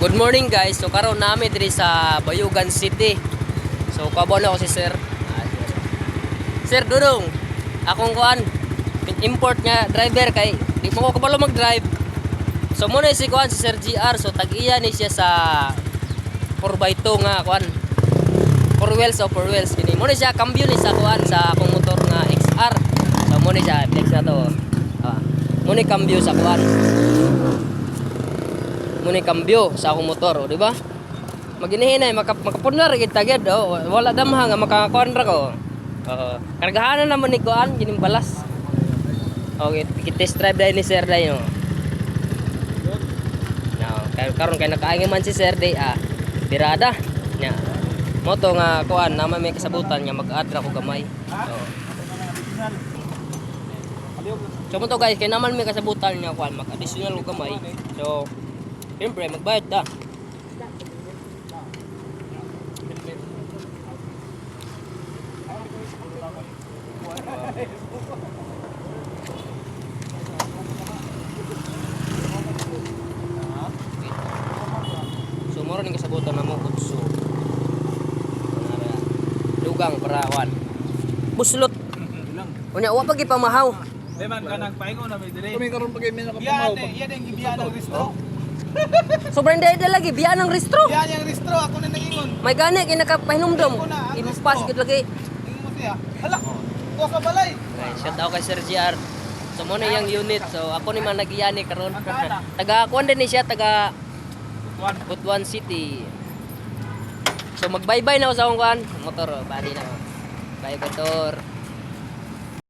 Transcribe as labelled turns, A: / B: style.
A: Good morning guys. So karon nami diri sa Bayugan City. So kabaw na ako si Sir. Sir Dudong. Akong kuan import nga driver kay di mo ko kabalo mag-drive. So mo na si kuan si Sir GR. So tag-iya ni siya sa 4x2 nga kuan. 4 wheels kini. Mo na siya cambio ni sa kuan sa akong motor nga XR. So mo na siya flex na to. Mo ni cambio sa kuan. Muni kambyo sa akong motor, di ba? Maginihinay makapundar gid tagid wala damha nga makakuan ra ko. Kargahanan naman ni kuan gining balas. Okay, test drive dai ni Sir dai no. Now, karon kay nakaangi man si Sir dai birada nya. Moto nga kuan na may kasabutan nga mag-add ra ko gamay. So mo to guys, kay naman may kasabutan nga kuan mag-additional ko gamay. So siyempre, magbayad da. So, moro ning kasabutan na mo utso. Lugang para kuan. Buslot. Unya wa pagi pamahaw.
B: Deman ka nang paingon na may dire.
C: Kami karon pagay may nakapamaw.
B: Yan ang gibiyan ng restro.
A: Sobrang dahil lagi biya ng restro.
B: Yan yung restro ako na nangingon.
A: May gani kay nakapahinumdom. Ipas gid lagi.
B: Ingon mo siya. Hala. Ko sa balay.
A: Okay, shout out kay Sir GR. So mo na yung unit. So ako ni man nagiyani karon. Taga kuan din ni siya taga Butuan City. So mag-bye-bye na ako sa akong kuan motor. Bali na ako. Bye motor.